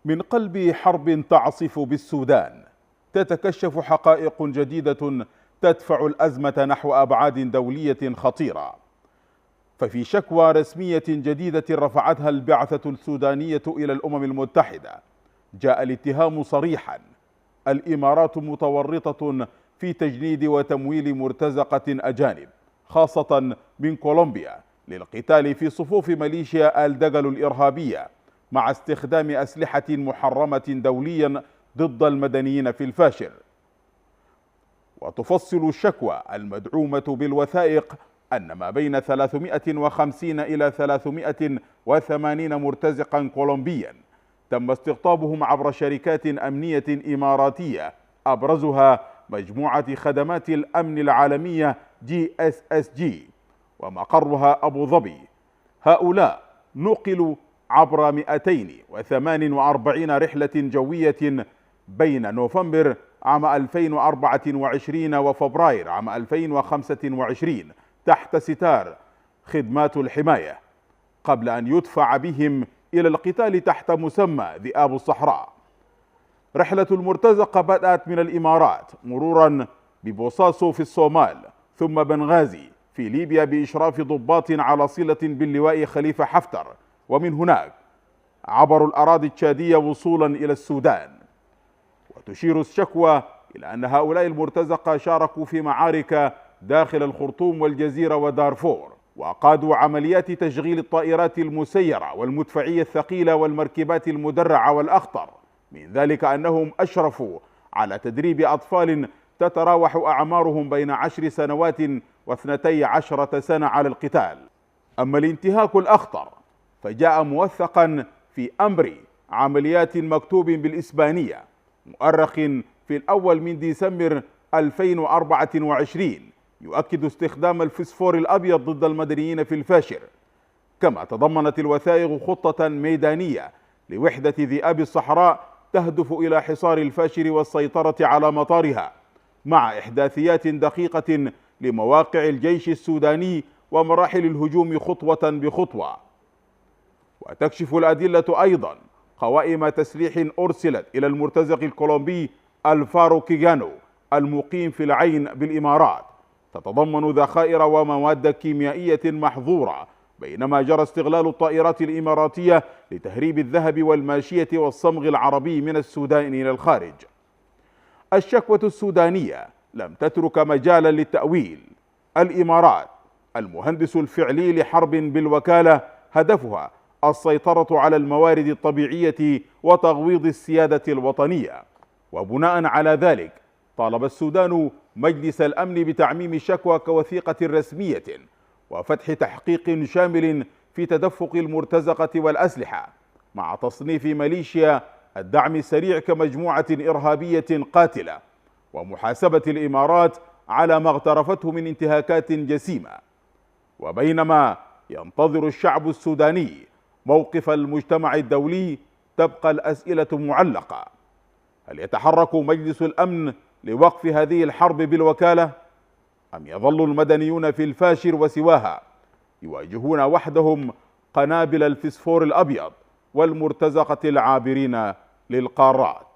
من قلب حرب تعصف بالسودان تتكشف حقائق جديدة تدفع الأزمة نحو أبعاد دولية خطيرة. ففي شكوى رسمية جديدة رفعتها البعثة السودانية إلى الأمم المتحدة جاء الاتهام صريحا: الإمارات متورطة في تجنيد وتمويل مرتزقة أجانب خاصة من كولومبيا للقتال في صفوف ميليشيا الدغل الإرهابية مع استخدام أسلحة محرمة دوليا ضد المدنيين في الفاشر. وتفصل الشكوى المدعومة بالوثائق أن ما بين 350 إلى 380 مرتزقا كولومبيا تم استقطابهم عبر شركات أمنية إماراتية أبرزها مجموعة خدمات الأمن العالمية GSSG ومقرها أبو ظبي. هؤلاء نقلوا عبر 248 رحلة جوية بين نوفمبر عام 2024 وفبراير عام 2025 تحت ستار خدمات الحماية، قبل أن يدفع بهم إلى القتال تحت مسمى ذئاب الصحراء. رحلة المرتزقة بدأت من الإمارات مرورا ببوصاسو في الصومال، ثم بنغازي في ليبيا بإشراف ضباط على صلة باللواء خليفة حفتر، ومن هناك عبروا الأراضي التشادية وصولا إلى السودان. وتشير الشكوى إلى أن هؤلاء المرتزقة شاركوا في معارك داخل الخرطوم والجزيرة ودارفور، وقادوا عمليات تشغيل الطائرات المسيرة والمدفعية الثقيلة والمركبات المدرعة والأخطر. من ذلك أنهم أشرفوا على تدريب أطفال تتراوح أعمارهم بين 10 سنوات و12 سنة على القتال. أما الانتهاك الأخطر فجاء موثقا في أمر عمليات مكتوب بالإسبانية مؤرخ في الأول من ديسمبر 2024 يؤكد استخدام الفسفور الأبيض ضد المدنيين في الفاشر. كما تضمنت الوثائق خطة ميدانية لوحدة ذئاب الصحراء تهدف إلى حصار الفاشر والسيطرة على مطارها، مع إحداثيات دقيقة لمواقع الجيش السوداني ومراحل الهجوم خطوة بخطوة. وتكشف الأدلة أيضا قوائم تسليح أرسلت إلى المرتزق الكولومبي الفارو كيغانو المقيم في العين بالإمارات، تتضمن ذخائر ومواد كيميائية محظورة، بينما جرى استغلال الطائرات الإماراتية لتهريب الذهب والماشية والصمغ العربي من السودان إلى الخارج. الشكوى السودانية لم تترك مجالا للتأويل. الإمارات المهندس الفعلي لحرب بالوكالة هدفها السيطرة على الموارد الطبيعية وتغويض السيادة الوطنية. وبناء على ذلك طالب السودان مجلس الأمن بتعميم الشكوى كوثيقة رسمية وفتح تحقيق شامل في تدفق المرتزقة والأسلحة، مع تصنيف ميليشيا الدعم السريع كمجموعة إرهابية قاتلة، ومحاسبة الإمارات على ما اغترفته من انتهاكات جسيمة. وبينما ينتظر الشعب السوداني موقف المجتمع الدولي تبقى الأسئلة معلقة: هل يتحرك مجلس الأمن لوقف هذه الحرب بالوكالة؟ أم يظل المدنيون في الفاشر وسواها يواجهون وحدهم قنابل الفسفور الأبيض والمرتزقة العابرين للقارات؟